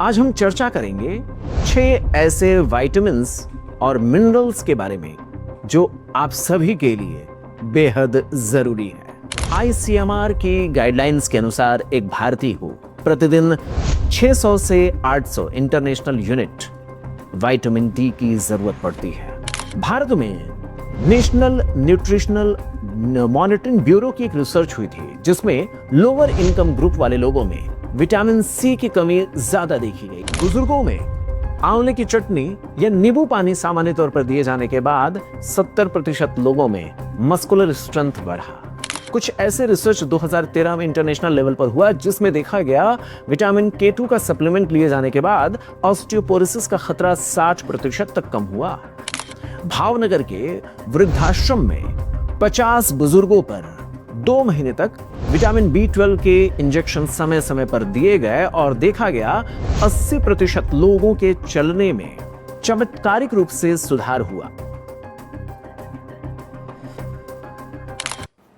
आज हम चर्चा करेंगे 6 ऐसे विटामिन्स और मिनरल्स के बारे में जो आप सभी के लिए बेहद जरूरी है। आईसीएमआर की गाइडलाइंस के अनुसार एक भारतीय को प्रतिदिन 600 से 800 इंटरनेशनल यूनिट विटामिन डी की जरूरत पड़ती है। भारत में नेशनल न्यूट्रिशनल मॉनिटरिंग ब्यूरो की एक रिसर्च हुई थी जिसमें लोअर इनकम ग्रुप वाले लोगों में विटामिन सी की कमी ज्यादा देखी गई। बुजुर्गों में आंवले की चटनी या नींबू पानी सामान्य तौर पर दिए जाने के बाद 70% लोगों में मस्कुलर स्ट्रेंथ बढ़ा। कुछ ऐसे रिसर्च 2013 में इंटरनेशनल लेवल पर हुआ जिसमें देखा गया विटामिन K2 का सप्लीमेंट लिए जाने के बाद ऑस्टियोपोरोसिस का खतरा 60% तक कम हुआ। भावनगर के वृद्धाश्रम में 50 बुजुर्गों पर 2 महीने तक विटामिन B12 के इंजेक्शन समय समय पर दिए गए और देखा गया 80% लोगों के चलने में चमत्कारिक रूप से सुधार हुआ।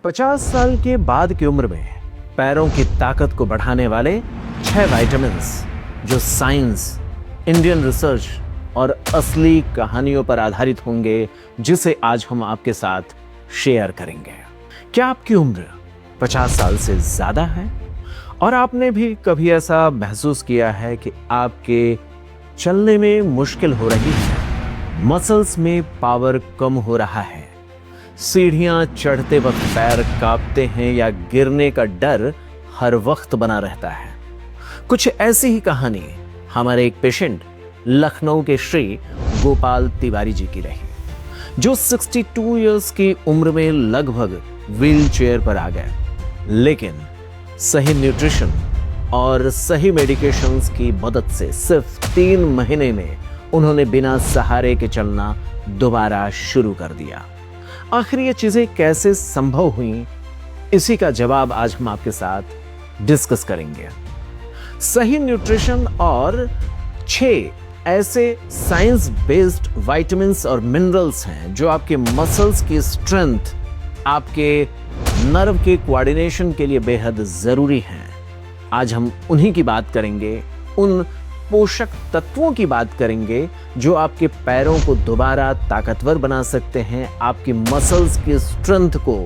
50 साल के बाद की उम्र में पैरों की ताकत को बढ़ाने वाले 6 विटामिन्स जो साइंस, इंडियन रिसर्च और असली कहानियों पर आधारित होंगे, जिसे आज हम आपके साथ शेयर करेंगे। क्या आपकी उम्र 50 साल से ज्यादा है और आपने भी कभी ऐसा महसूस किया है कि आपके चलने में मुश्किल हो रही है, मसल्स में पावर कम हो रहा है, सीढ़ियां चढ़ते वक्त पैर कांपते हैं या गिरने का डर हर वक्त बना रहता है? कुछ ऐसी ही कहानी हमारे एक पेशेंट लखनऊ के श्री गोपाल तिवारी जी की रही, जो 62 इयर्स की उम्र में लगभग व्हील चेयर पर आ गए, लेकिन सही न्यूट्रिशन और सही मेडिकेशंस की मदद से सिर्फ 3 महीने में उन्होंने बिना सहारे के चलना दोबारा शुरू कर दिया। आखिर ये चीजें कैसे संभव हुई, इसी का जवाब आज हम आपके साथ डिस्कस करेंगे। सही न्यूट्रिशन और 6 ऐसे साइंस बेस्ड विटामिन्स और मिनरल्स हैं जो आपके मसल्स की स्ट्रेंथ, आपके नर्व के कोऑर्डिनेशन के लिए बेहद जरूरी हैं। आज हम उन्हीं की बात करेंगे, उन पोषक तत्वों की बात करेंगे जो आपके पैरों को दोबारा ताकतवर बना सकते हैं, आपकी मसल्स की स्ट्रेंथ को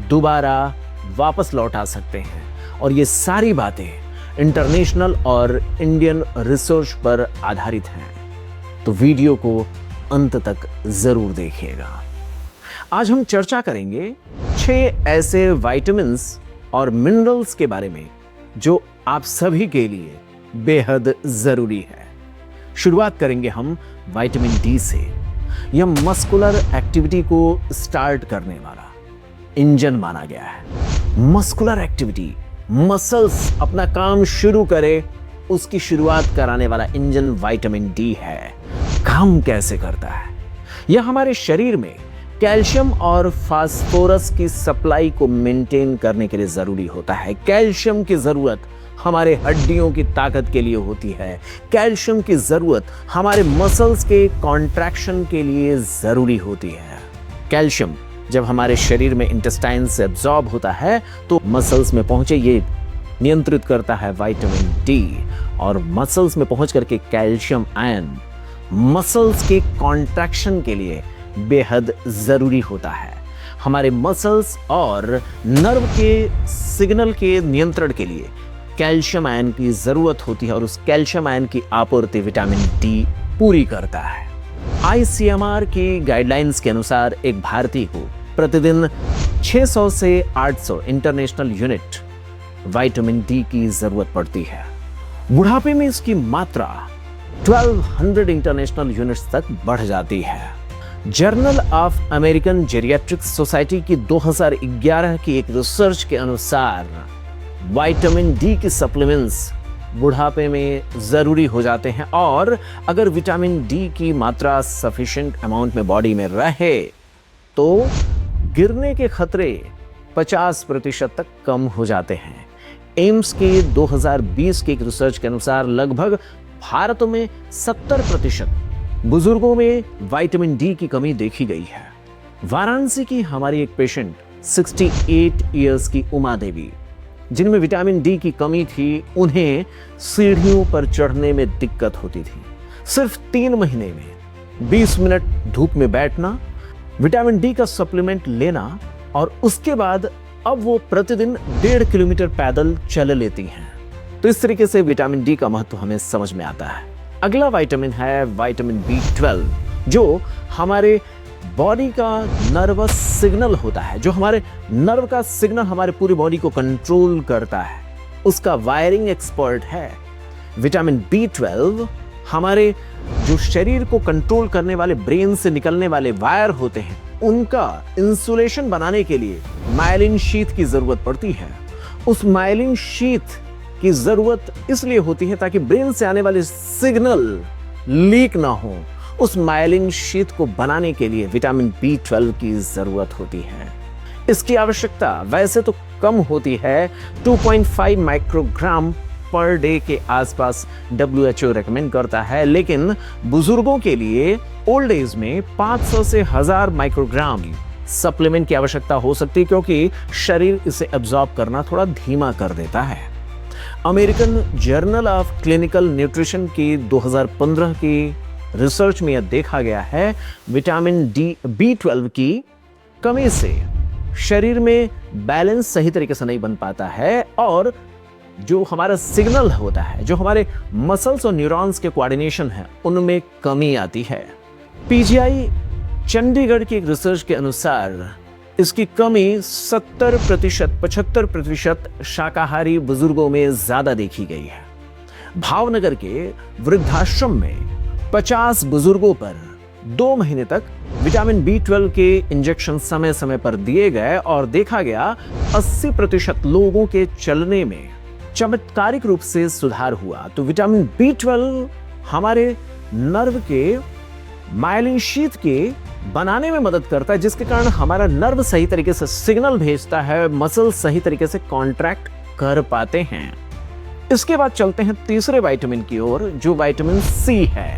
दोबारा वापस लौटा सकते हैं। और ये सारी बातें इंटरनेशनल और इंडियन रिसर्च पर आधारित हैं, तो वीडियो को अंत तक जरूर देखिएगा। आज हम चर्चा करेंगे 6 ऐसे विटामिन्स और मिनरल्स के बारे में जो आप सभी के लिए बेहद जरूरी है। शुरुआत करेंगे हम विटामिन डी से। यह मस्कुलर एक्टिविटी को स्टार्ट करने वाला इंजन माना गया है। मस्कुलर एक्टिविटी, मसल्स अपना काम शुरू करे, उसकी शुरुआत कराने वाला इंजन विटामिन डी है। काम कैसे करता है? यह हमारे शरीर में कैल्शियम और फास्फोरस की सप्लाई को मेंटेन करने के लिए जरूरी होता है। कैल्शियम की जरूरत हमारे हड्डियों की ताकत के लिए होती है। कैल्शियम की जरूरत हमारे मसल्स के कॉन्ट्रैक्शन के लिए जरूरी होती है। कैल्शियम जब हमारे शरीर में इंटेस्टाइन से एब्जॉर्ब होता है तो मसल्स में पहुंचे ये नियंत्रित करता है विटामिन डी, और मसल्स में पहुंच करके कैल्शियम आयन मसल्स के कॉन्ट्रैक्शन के लिए बेहद जरूरी होता है। हमारे मसल्स और नर्व के सिग्नल के नियंत्रण के लिए कैल्शियम आयन की जरूरत होती है और उस कैल्शियम आयन की आपूर्ति विटामिन डी पूरी करता है। आईसीएमआर की गाइडलाइंस के अनुसार एक भारतीय को प्रतिदिन 600 से 800 इंटरनेशनल यूनिट विटामिन डी की जरूरत पड़ती है। बुढ़ापे में इसकी मात्रा 1200 इंटरनेशनल यूनिट्स तक बढ़ जाती है। Journal of American geriatrics society की 2011 की एक रिसर्च के अनुसार विटामिन डी के सप्लीमेंट्स बुढ़ापे में जरूरी हो जाते हैं, और अगर विटामिन डी की मात्रा सफिशिएंट अमाउंट में बॉडी में रहे तो गिरने के खतरे 50% तक कम हो जाते हैं। एम्स के 2020 की एक रिसर्च के अनुसार लगभग भारत में 70% बुजुर्गों में विटामिन डी की कमी देखी गई है। वाराणसी की हमारी एक पेशेंट 68 इयर्स की उमा देवी जिनमें विटामिन डी की कमी थी, उन्हें सीढ़ियों पर चढ़ने में दिक्कत होती थी। सिर्फ 3 महीने में 20 मिनट धूप में बैठना, विटामिन डी का सप्लीमेंट लेना और उसके बाद अब वो प्रतिदिन 1.5 किलोमीटर पैदल चल लेती हैं। तो इस तरीके से विटामिन डी का महत्व हमें समझ में आता है। अगला विटामिन है विटामिन B12, जो हमारे बॉडी का नर्वस सिग्नल होता है, जो हमारे नर्व का सिग्नल हमारे पूरी बॉडी को कंट्रोल करता है, उसका वायरिंग एक्सपर्ट है। विटामिन B12 हमारे जो शरीर को कंट्रोल करने वाले ब्रेन से निकलने वाले वायर होते हैं, उनका इंसुलेशन बनाने के लिए मायलिन शीथ की जरूरत पड़ती है। उस मायलिन शीथ की जरूरत इसलिए होती है ताकि ब्रेन से आने वाले सिग्नल लीक ना हो। उस मायलिन शीथ को बनाने के लिए विटामिन B12 की जरूरत होती है। इसकी आवश्यकता वैसे तो कम होती है, 2.5 माइक्रोग्राम पर डे के आसपास WHO रेकमेंड करता है, लेकिन बुजुर्गों के लिए ओल्ड एज में 500 से 1000 माइक्रोग्राम सप्लीमेंट की आवश्यकता हो सकती है, क्योंकि शरीर इसे एब्जॉर्ब करना थोड़ा धीमा कर देता है। American journal of clinical nutrition की 2015 की रिसर्च में यह देखा गया है, विटामिन B12 की कमी से शरीर में बैलेंस सही तरीके से नहीं बन पाता है और जो हमारा सिग्नल होता है, जो हमारे मसल्स और न्यूरॉन्स के कोऑर्डिनेशन है, उनमें कमी आती है। PGI चंडीगढ़ की एक रिसर्च के अनुसार इसकी कमी 70%, 75% शाकाहारी बुजुर्गों में ज्यादा देखी गई है। भावनगर के वृद्धाश्रम में 50 बुजुर्गों पर 2 महीने तक विटामिन B12 के इंजेक्शन समय समय पर दिए गए और देखा गया 80% लोगों के चलने में चमत्कारिक रूप से सुधार हुआ। तो विटामिन B12 हमारे नर्व के मायलिन शीथ के बनाने में मदद करता है, जिसके कारण हमारा नर्व सही तरीके से सिग्नल भेजता है, मसल सही तरीके से कॉन्ट्रैक्ट कर पाते हैं। इसके बाद चलते हैं तीसरे विटामिन की ओर, जो विटामिन C है।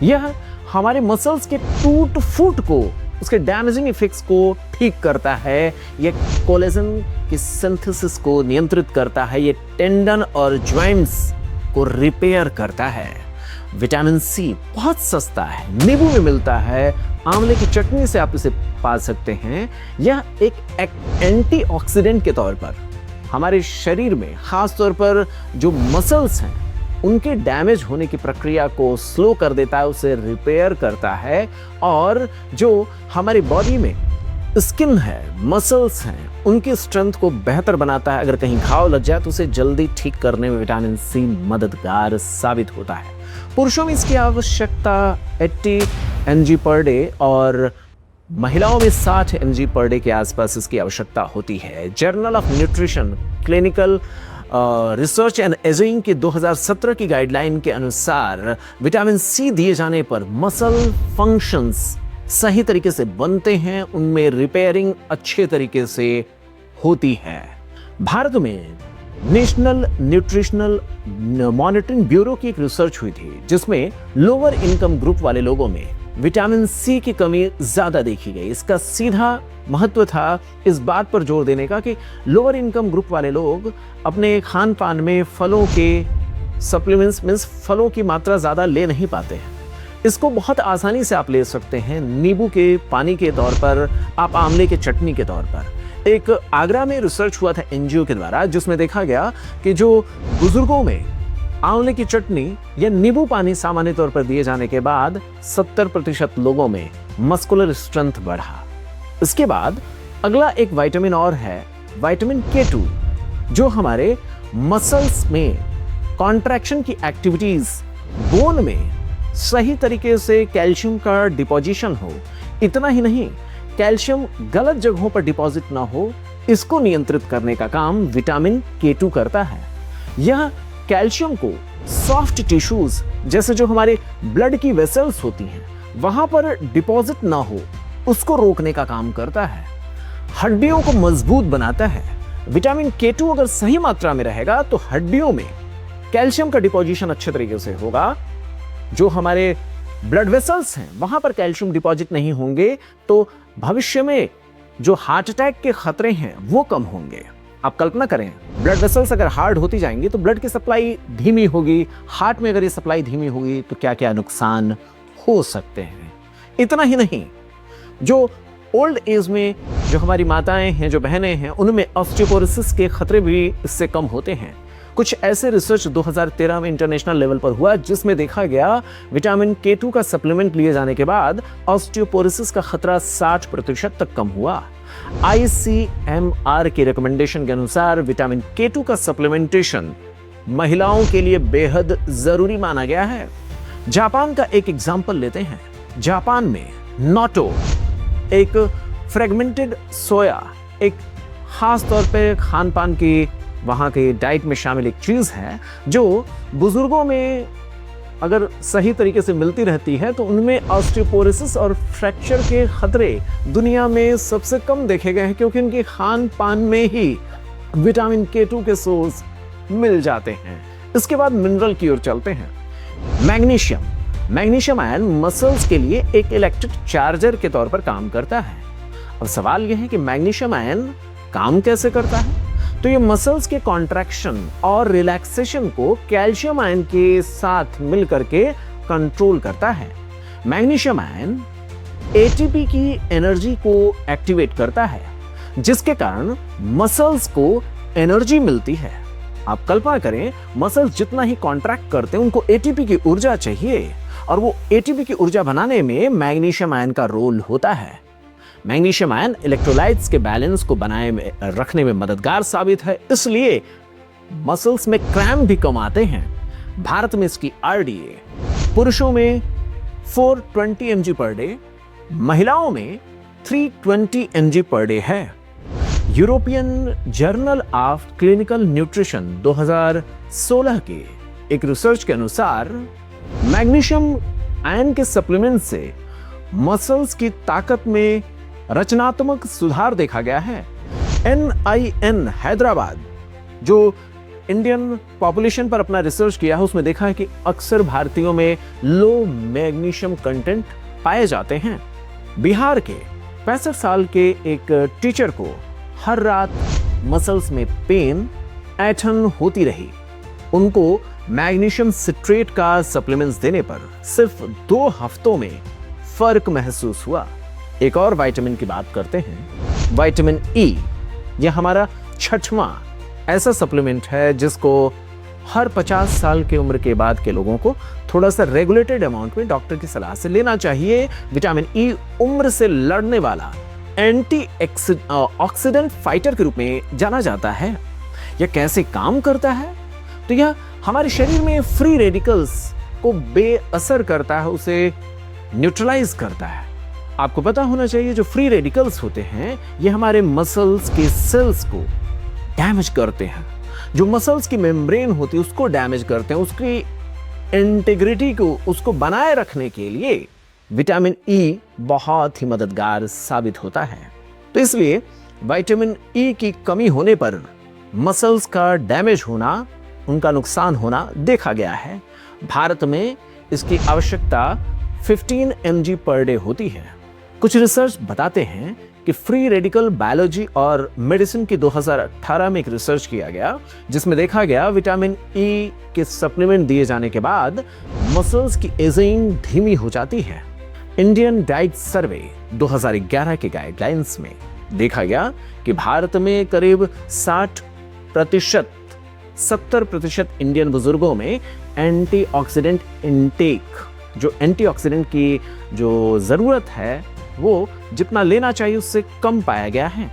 यह हमारे मसल्स के टूट फूट को, उसके डैमेजिंग इफेक्ट्स को ठीक करता है। यह कोलेजन की सिंथेसिस को नियंत्रित करता है। यह टेंडन और जॉइंट्स को रिपेयर करता है। विटामिन C बहुत सस्ता है, नींबू में मिलता है, आंवले की चटनी से आप इसे पा सकते हैं। यह एक एंटीऑक्सीडेंट के तौर पर हमारे शरीर में, खास तौर पर जो मसल्स हैं, उनके डैमेज होने की प्रक्रिया को स्लो कर देता है, उसे रिपेयर करता है। और जो हमारी बॉडी में स्किन है, मसल्स हैं, उनकी स्ट्रेंथ को बेहतर बनाता है। अगर कहीं घाव लग जाए तो उसे जल्दी ठीक करने में विटामिन C मददगार साबित होता है। पुरुषों में इसकी आवश्यकता 80 mg पर डे और महिलाओं में 60 mg पर डे के आसपास इसकी आवश्यकता होती है। Journal of nutrition clinical research and ageing की 2017 की गाइडलाइन के अनुसार विटामिन C दिए जाने पर मसल फंक्शंस सही तरीके से बनते हैं, उनमें रिपेयरिंग अच्छे तरीके से होती है। भारत में नेशनल न्यूट्रिशनल मॉनिटरिंग ब्यूरो की एक रिसर्च हुई थी, जिसमें लोअर इनकम ग्रुप वाले लोगों में विटामिन C की कमी ज्यादा देखी गई। इसका सीधा महत्व था इस बात पर जोर देने का कि लोअर इनकम ग्रुप वाले लोग अपने खान पान में फलों के सप्लीमेंट्स मींस फलों की मात्रा ज्यादा ले नहीं पाते हैं। इसको बहुत आसानी से आप ले सकते हैं, नींबू के पानी के तौर पर, आप आंवले के चटनी के तौर पर। एक आगरा में रिसर्च हुआ था NGO के द्वारा, जिसमें देखा गया कि जो बुजुर्गों में आंवले की चटनी या नींबू पानी सामान्य तौर पर दिए जाने के बाद 70% लोगों में मस्कुलर स्ट्रेंथ बढ़ा। इसके बाद अगला एक विटामिन और है विटामिन K2, जो हमारे मसल्स में कॉन्ट्रैक्शन की एक्टिविटीज, बोन में सही तरीके से कैल्शियम का डिपोजिशन हो, इतना ही नहीं कैल्शियम गलत जगहों पर डिपॉजिट ना हो, इसको नियंत्रित करने का काम विटामिन K2 करता है। यह कैल्शियम को सॉफ्ट टिश्यूज, जैसे जो हमारे ब्लड की वेसल्स होती हैं, वहां पर डिपॉजिट ना हो, उसको रोकने का काम करता है। हड्डियों को मजबूत बनाता है। विटामिन K2 अगर सही मात्रा में रहेगा तो हड्डियों में कैल्शियम का डिपोजिशन अच्छे तरीके से होगा। जो हमारे ब्लड वेसल्स हैं, वहां पर कैल्शियम डिपॉजिट नहीं होंगे तो भविष्य में जो हार्ट अटैक के खतरे हैं वो कम होंगे। आप कल्पना करें, ब्लड वेसल्स अगर हार्ड होती जाएंगी तो ब्लड की सप्लाई धीमी होगी। हार्ट में अगर ये सप्लाई धीमी होगी तो क्या क्या नुकसान हो सकते हैं। इतना ही नहीं, जो ओल्ड एज में जो हमारी माताएं हैं, जो बहनें हैं, उनमें ऑस्टियोपोरोसिस के खतरे भी इससे कम होते हैं। कुछ ऐसे रिसर्च 2013 में इंटरनेशनल लेवल पर हुआ जिसमें देखा गया विटामिन K2 का सप्लीमेंट लिए जाने के बाद ऑस्टियोपोरोसिस का खतरा 60% तक कम हुआ। ICMR के रिकमेंडेशन के अनुसार विटामिन K2 का सप्लीमेंटेशन महिलाओं के लिए बेहद जरूरी माना गया है। जापान का एक एग्जाम्पल लेते हैं। जापान में नोटो एक फ्रेगमेंटेड सोया, एक खास तौर पे खान पान की वहाँ के डाइट में शामिल एक चीज़ है जो बुजुर्गों में अगर सही तरीके से मिलती रहती है तो उनमें ऑस्टियोपोरोसिस और फ्रैक्चर के खतरे दुनिया में सबसे कम देखे गए हैं, क्योंकि उनके खान पान में ही विटामिन K2 के सोर्स मिल जाते हैं। इसके बाद मिनरल की ओर चलते हैं। मैग्नीशियम आयन मसल्स के लिए एक इलेक्ट्रिक चार्जर के तौर पर काम करता है। अब सवाल यह है कि मैग्नीशियम आयन काम कैसे करता है? तो ये मसल्स के कॉन्ट्रैक्शन और रिलैक्सेशन को कैल्शियम आयन के साथ मिलकर के कंट्रोल करता है। मैग्नीशियम आयन ATP की एनर्जी को एक्टिवेट करता है, जिसके कारण मसल्स को एनर्जी मिलती है। आप कल्पना करें, मसल्स जितना ही कॉन्ट्रैक्ट करते हैं उनको ATP की ऊर्जा चाहिए, और वो ATP की ऊर्जा बनाने में मैग्नीशियम आयन का रोल होता है। मैग्नीशियम आयन इलेक्ट्रोलाइट्स के बैलेंस को बनाए रखने में मददगार साबित है, इसलिए मसल्स में क्रैम्प भी कम आते हैं। भारत में इसकी RDA पुरुषों में 420 mg पर डे, महिलाओं में 320 mg पर डे है। European journal of clinical nutrition 2016 के एक रिसर्च के अनुसार मैग्नीशियम आयन के सप्लीमेंट से मसल्स की ताकत में रचनात्मक सुधार देखा गया है। NIN हैदराबाद जो इंडियन पॉपुलेशन पर अपना रिसर्च किया है, उसमें देखा है कि अक्सर भारतीयों में लो मैग्नीशियम कंटेंट पाए जाते हैं। बिहार के 65 साल के एक टीचर को हर रात मसल्स में पेन, ऐंठन होती रही। उनको मैग्नीशियम सिट्रेट का सप्लीमेंट्स देने पर सिर्फ 2 हफ्तों में फर्क महसूस हुआ। एक और विटामिन की बात करते हैं, विटामिन E। यह हमारा 6वां ऐसा सप्लीमेंट है जिसको हर 50 साल की उम्र के बाद के लोगों को थोड़ा सा रेगुलेटेड अमाउंट में डॉक्टर की सलाह से लेना चाहिए। विटामिन E उम्र से लड़ने वाला एंटी ऑक्सीडेंट फाइटर के रूप में जाना जाता है। यह कैसे काम करता है? तो यह हमारे शरीर में फ्री रेडिकल्स को बेअसर करता है, उसे न्यूट्रलाइज करता है। आपको पता होना चाहिए जो फ्री रेडिकल्स होते हैं ये हमारे मसल्स के सेल्स को डैमेज करते हैं। जो मसल्स की मेम्ब्रेन होती है उसको डैमेज करते हैं। उसकी इंटीग्रिटी को उसको बनाए रखने के लिए विटामिन E बहुत ही मददगार साबित होता है। तो इसलिए विटामिन E की कमी होने पर मसल्स का डैमेज होना, उनका नुकसान होना देखा गया है। भारत में इसकी आवश्यकता 15 mg पर डे होती है। कुछ रिसर्च बताते हैं कि फ्री रेडिकल बायोलॉजी और मेडिसिन की 2018 में एक रिसर्च किया गया जिसमें देखा गया विटामिन E के सप्लीमेंट दिए जाने के बाद मसल्स की एजिंग धीमी हो जाती है। इंडियन डाइट सर्वे 2011 के गाइडलाइंस में देखा गया कि भारत में करीब 70% इंडियन बुजुर्गों में एंटीऑक्सीडेंट इनटेक, जो एंटीऑक्सीडेंट की जो जरूरत है वो जितना लेना चाहिए उससे कम पाया गया है।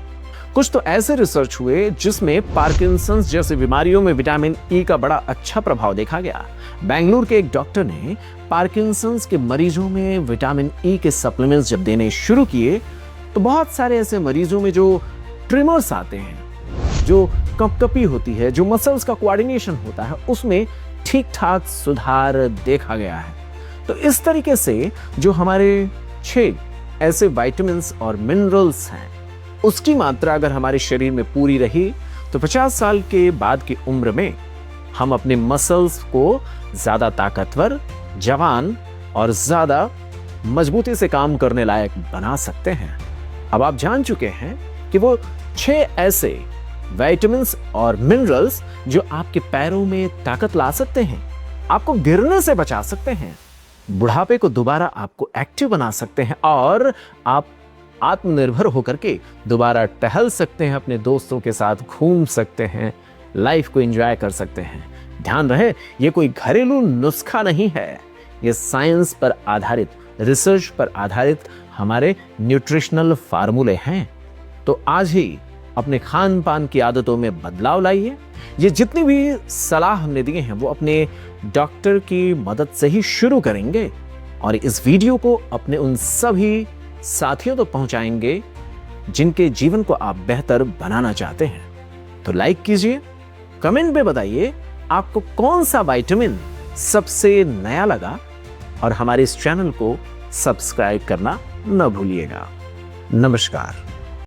कुछ तो ऐसे रिसर्च हुए जिसमें पार्किंसंस जैसी बीमारियों में विटामिन E का बड़ा अच्छा प्रभाव देखा गया। बेंगलुरु के एक डॉक्टर ने पार्किंसंस के मरीजों में विटामिन E के सप्लीमेंट्स जब देने शुरू किए तो बहुत सारे ऐसे मरीजों में जो ट्रिमर्स आते हैं, जो कंपकपी होती है, जो मसल्स का कोऑर्डिनेशन होता है, उसमें ठीक ठाक सुधार देखा गया है। तो इस तरीके से जो हमारे 6 ऐसे विटामिन्स और मिनरल्स हैं उसकी मात्रा अगर हमारे शरीर में पूरी रही तो 50 साल के बाद की उम्र में हम अपने मसल्स को ज्यादा ताकतवर, जवान और ज्यादा मजबूती से काम करने लायक बना सकते हैं। अब आप जान चुके हैं कि वो 6 ऐसे विटामिन्स और मिनरल्स जो आपके पैरों में ताकत ला सकते हैं, आपको गिरने से बचा सकते हैं, बुढ़ापे को दोबारा आपको एक्टिव बना सकते हैं और आप आत्मनिर्भर होकर के दोबारा टहल सकते हैं, अपने दोस्तों के साथ घूम सकते हैं, लाइफ को एंजॉय कर सकते हैं। ध्यान रहे, ये कोई घरेलू नुस्खा नहीं है, ये साइंस पर आधारित, रिसर्च पर आधारित हमारे न्यूट्रिशनल फार्मूले हैं। तो आज ही अपने खान पान की आदतों में बदलाव लाइए। ये जितनी भी सलाह हमने दिए हैं वो अपने डॉक्टर की मदद से ही शुरू करेंगे और इस वीडियो को अपने उन सभी साथियों तक पहुंचाएंगे जिनके जीवन को आप बेहतर बनाना चाहते हैं। तो लाइक कीजिए, कमेंट में बताइए आपको कौन सा विटामिन सबसे नया लगा और हमारे इस चैनल को सब्सक्राइब करना न भूलिएगा। नमस्कार।